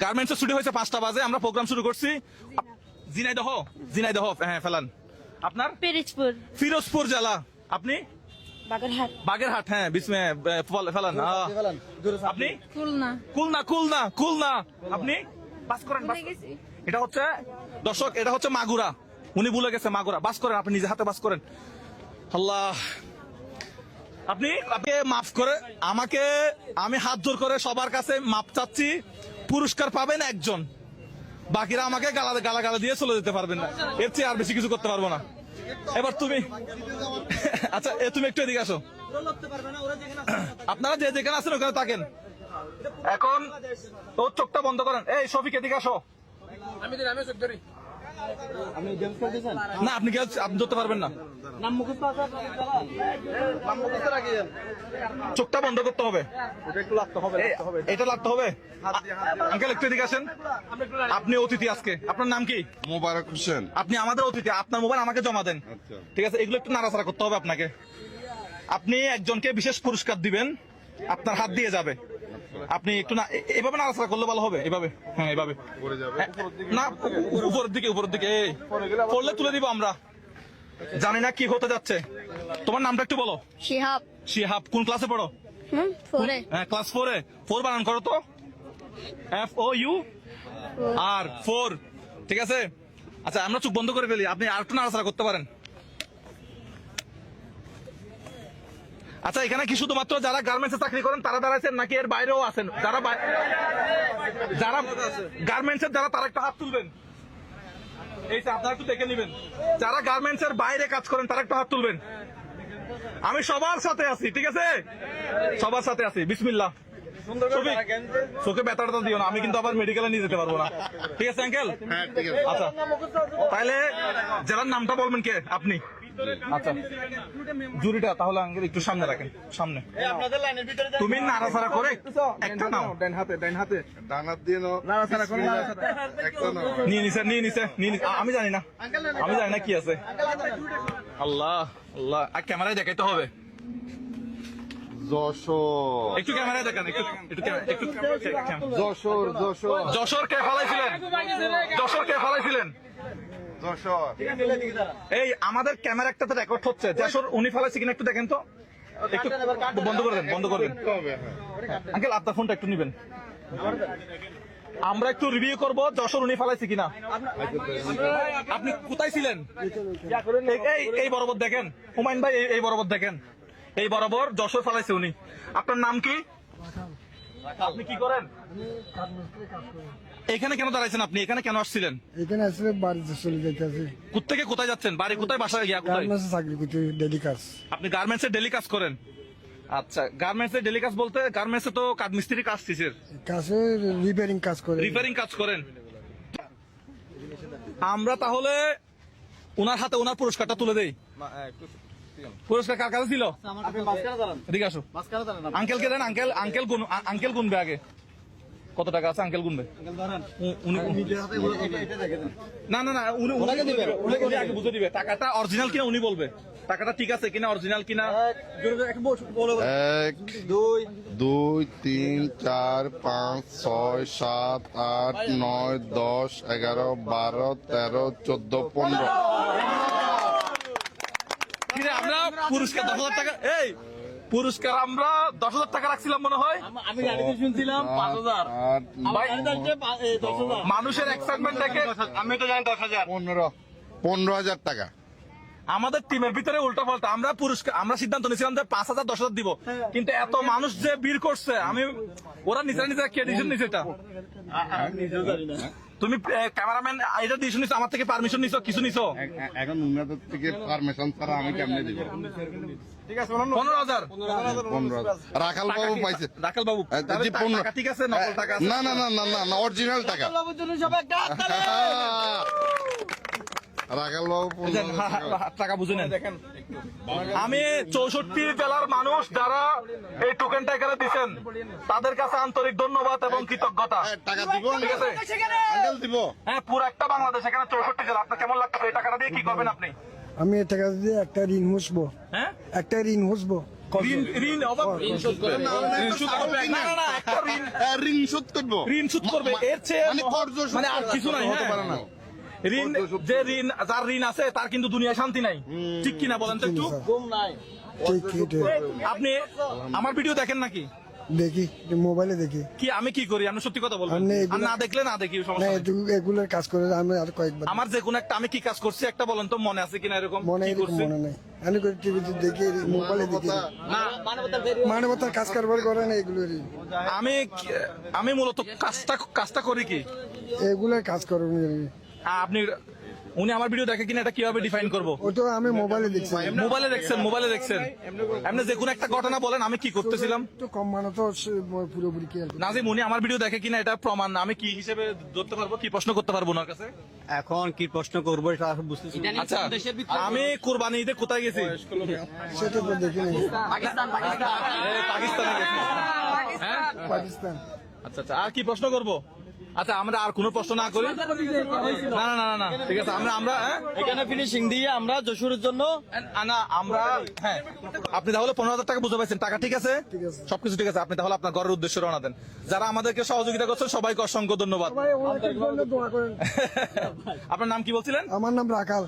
গার্মেন্টসের ছুটি হয়েছে 5টা বাজে, আমরা প্রোগ্রাম শুরু করছি। ঝিনাইদহ, ঝিনাইদহ, হ্যাঁ ফেলান। আপনার ফিরোজপুর জেলা, আপনি বাগেরহাট, হ্যাঁ ফেলান। আপনি খুলনা, আপনি বাস করেন। এটা হচ্ছে দর্শক, এটা হচ্ছে মাগুরা, উনি ভুলে গেছে মাগুরা। বাস করেন, আপনি নিজে হাতে বাস করেন। আল্লাহ, আপনি মাফ করে আমাকে, আমি হাত জোর করে সবার কাছে মাপ চাচ্ছি। পুরস্কার পাবেন একজন, বাকিরা আমাকে গালা দিয়ে চলে যেতে পারবেন না, এর চেয়ে আর বেশি কিছু করতে পারবো না। এবার তুমি, আচ্ছা তুমি একটু এদিকে আসো। আপনারা যে যেখানে আছেন ওখানে থাকেন। এখন তোর চোখটা বন্ধ করেন। এই শফিক এদিকে আসো। না আপনি ধরতে পারবেন না, চোখটা বন্ধ করতে হবে, এটা লাগতে হবে। আঙ্কেল একটু এদিকে আসেন। আপনি অতিথি আজকে, আপনার নাম কি? মোবারক হোসেন। আপনি আমাদের অতিথি, আপনার মোবাইল আমাকে জমা দেন, ঠিক আছে? এগুলো একটু নাড়াচাড়া করতে হবে আপনাকে। আপনি একজনকে বিশেষ পুরস্কার দিবেন, আপনার হাত দিয়ে যাবে। আপনি একটু না এভাবে নাড়াচাড়া করলে ভালো হবে, এভাবে, হ্যাঁ এভাবে না, উপরের দিকে এই পড়লে তুলে দিব আমরা। জানি না কি হতে যাচ্ছে। তোমার নামটা একটু বলো। শিহাব। কোন ক্লাসে পড়ো? হ্যাঁ ক্লাস 4-এ। 4 বানান করো তো, FOUR, ঠিক আছে? আচ্ছা আমরা চোখ বন্ধ করে ফেলি, আপনি আর একটু নাড়াচাড়া করতে পারেন। আচ্ছা এখানে কি শুধুমাত্র যারা গার্মেন্টসে চাকরি করেন তারা দাঁড়াচ্ছেন, নাকি এর বাইরেও আছেন? যারা গার্মেন্টসের যারা, তারা একটা হাত তুলবেন। এই আপনারা একটু দেখে নেবেন। যারা গার্মেন্টসের বাইরে কাজ করেন তারা একটু হাত তুলবেন। আমি সবার সাথে আছি, ঠিক আছে? সবার সাথে আছি। বিসমিল্লাহ। চোখে ব্যথাটা দিও না, আমি কিন্তু আবার মেডিকেলে নিয়ে যেতে পারবো না, ঠিক আছে আঙ্কেল? আচ্ছা তাহলে জেলার নামটা বলবেন কে? আপনি? আচ্ছা জুরিটা তাহলে আঙ্কেল একটু সামনে রাখেন, সামনে। তুমি নাড়াচাড়া করে একটা নাও, ডান হাতে ডান হাত দিয়ে নাড়াচাড়া করে নিয়ে নিছে। আমি জানি না কি আছে। আল্লাহ, আর ক্যামেরায় দেখাইতে হবে। যশোর। একটু ক্যামেরায় দেখেন, একটু যশোর কে ফালাইছিলেন? এই আমাদের ক্যামেরা একটাতে রেকর্ড হচ্ছে, যশোর উনি ফালাইছে কিনা একটু দেখেন তো। একটু বন্ধ করবেন। আঙ্কেল আপনার ফোনটা একটু নিবেন, আমরা একটু রিভিউ করবো যশোর উনি ফালাইছে কিনা। আপনি কোথায় ছিলেন? এই বরাবর দেখেন, হুমায়ুন ভাই এই বরাবর দেখেন, এই বরাবর যশোর ফালাইছে উনি। আপনার নাম কি? আপনি কি করেন? এখানে কেন দাঁড়াইছেন আপনি? এখানে কেন আসছিলেন? এখানে আসলে বাড়িতে চলে যেতেছি। কোথেকে কোথায় যাচ্ছেন? বাড়ি কোথায়, বাসা কোথায়? চাকরি করতে, ডেলি কাজ। আপনি গার্মেন্টসে ডেলি কাজ করেন? আচ্ছা গার্মেন্টসে ডেলি কাজ বলতে গার্মেন্টসে তো কাঠ মিস্ত্রি কাজ, কিসের কাছে? রিপেয়ারিং কাজ করেন। আমরা তাহলে ওনার হাতে ওনার পুরস্কারটা তুলে দেই। পুরস্কার কার কাছে ছিল? এদিকে আসো। আঙ্কেলকে দেন, আঙ্কেল গুনবে আগে। কত টাকা আছে আঙ্কেল গুনবে? না উনি আগে বুঝে দিবে টাকাটা অরিজিনাল কিনা, উনি বলবে টাকাটা ঠিক আছে কিনা, অরিজিনাল কিনা। 1 2 3 4 5 6 7 8 9 10 11 12 13 14 15। আমরা পুরস্কার 10,000 টাকা, পুরস্কার আমরা 10,000 টাকা রাখছিলাম মনে হয়। আমি গাড়িতে শুনছিলাম 5,000। মানুষের এক্সাইটমেন্ট দেখে আমি তো জানি 10,000 15,000 টাকা। আমাদের টিমের ভিতরে উল্টা পাল্টা। আমরা সিদ্ধান্ত নিয়েছিলাম যে 5,000 10,000 দিব, কিন্তু এত মানুষ যে ভিড় করছে, ওরা নিজেরা কে ডিসিশন নিছে এটা? তুমি ক্যামেরাম্যান এটা ডিসিশন নিছো, আমার থেকে পারমিশন নিছো, কিছু নিছো? এখন উনাদের থেকে পারমিশন ছাড়া আমি কেমনে দিব? ঠিক আছে 15,000 রাখাল বাবু পাইছে। রাখাল বাবু টাকা ঠিক আছে, নকল টাকা আছে? না অরিজিনাল টাকা। রাখাল বাবু টাকা বুঝে নেন। আমি 64 জেলার মানুষ যারা এই টোকেনটা এখানে দিচ্ছেন তাদের কাছে আন্তরিক ধন্যবাদ এবং কৃতজ্ঞতা। টাকা দিব, ঠিক আছে আঙ্কেল দিব। হ্যাঁ পুরো একটা বাংলাদেশ, এখানে 64 জেলা। আপনার কেমন লাগছে? এই টাকাটা দিয়ে কি করবেন আপনি? আমি এই টাকা দিয়ে একটা ঋণ হুসবো। হ্যাঁ একটা ঋণ হুসবো। ঋণ অভাব ঋণ শোধ করবে না না একটা ঋণ ঋণ শোধ করবো ঋণ শোধ করবে এর চেয়ে মানে কর্জ শোধ মানে আর করা কিছু নাই, হতে হ্যাঁ। পারে না। ঋণ যে ঋণ যার ঋণ আছে তার কিন্তু দুনিয়ায় শান্তি নাই, ঠিক কিনা বলেন তো একটু? ঘুম নাই। ঠিক ঠিক আপনি আমার ভিডিও দেখেন নাকি? দেখি মোবাইলে দেখি কি আমি কি করি আপনি সত্যি কথা বলবেন, আপনি এগুলো- আর না দেখলে না দেখি না সমস্যা নেই। এগুলোর কাজ করে আমি আর কয়েকবার আমার যে কোনো একটা আমি কি কাজ করছি একটা বলেন তো, মনে আছে কিনা এরকম মনে কি এরকম করছি? মনে নেই আমি করে টিভিতে দেখি মোবাইলে দেখি না মানবতার কাজ কারবার করে না এগুলোরই আমি মূলত কাজটা করি কি এগুলোর কাজ করে আপনি উনি আমার ভিডিও দেখে কিনা এটা কিভাবে ডিফাইন করবো? ও তো আমি মোবাইলে দেখছি মোবাইলে দেখছেন আপনি যে কোনো একটা ঘটনা বলেন আমি কি করতেছিলাম। তো কম মানে তো পুরোপুরি কি আর কি। নাজিম উনি আমার ভিডিও দেখে কিনা এটা প্রমাণ না, আমি কি হিসেবে ধরতে পারবো, কি প্রশ্ন করতে পারবো ওনার কাছে? এখন কি প্রশ্ন করবো এটা বুঝতেছি না। আচ্ছা আমি কোরবানি ঈদে কোথায় গেছি? সেটা তো দেখিনি পাকিস্তানে গেছি। হ্যাঁ পাকিস্তান আচ্ছা আচ্ছা আর কি প্রশ্ন করবো? আচ্ছা আমরা আর কোনো প্রশ্ন না করি, না না না না, না ঠিক আছে আমরা হ্যাঁ এখানে ফিনিশিং দিয়ে আমরা যশোরের জন্য না আমরা হ্যাঁ আপনি তাহলে 15,000 টাকা বুঝে পাইছেন, টাকা ঠিক আছে, ঠিক আছে। সবকিছু ঠিক আছে, আপনি তাহলে আপনার ঘরের উদ্দেশ্যে রওনা দেন। যারা আমাদেরকে সহযোগিতা করছেন সবাইকে অসংখ্য ধন্যবাদ। সবাই ওনাদের জন্য দোয়া করেন আপনার নাম কি বলছিলেন? আমার নাম রাখাল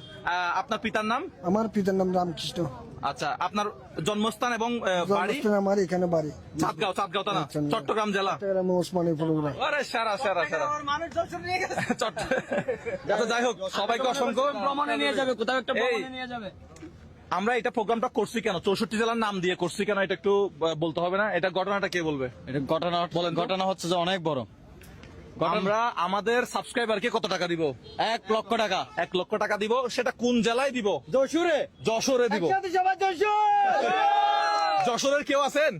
আপনার পিতার নাম? আমার পিতার নাম রামকৃষ্ণ আচ্ছা আপনার জন্মস্থান এবং বাড়ি? জন্মস্থান আমার এখানে বাড়ি চাঁদগাঁও তা না, চট্টগ্রাম জেলা? ওসমানী প্রোগ্রাম আরে সারা আচ্ছা যাই হোক সবাইকে অসংখ্য ভ্রমণে নিয়ে যাবে, কোথাও একটা এই, ভ্রমণে নিয়ে যাবে। আমরা এটা প্রোগ্রামটা করছি কেন, 64 জেলার নাম দিয়ে করছি কেন, এটা একটু বলতে হবে না? এটা ঘটনাটা কে বলবে? এটা ঘটনা হচ্ছে যে অনেক বড়। আমরা আমাদের সাবস্ক্রাইবারকে কত টাকা দিব? 1 লক্ষ টাকা 1 লক্ষ টাকা দিব। সেটা কোন জেলায় দিব? যশোরে যশোরে দিব। সবাই যশোর। যশোরের কেউ আছেন?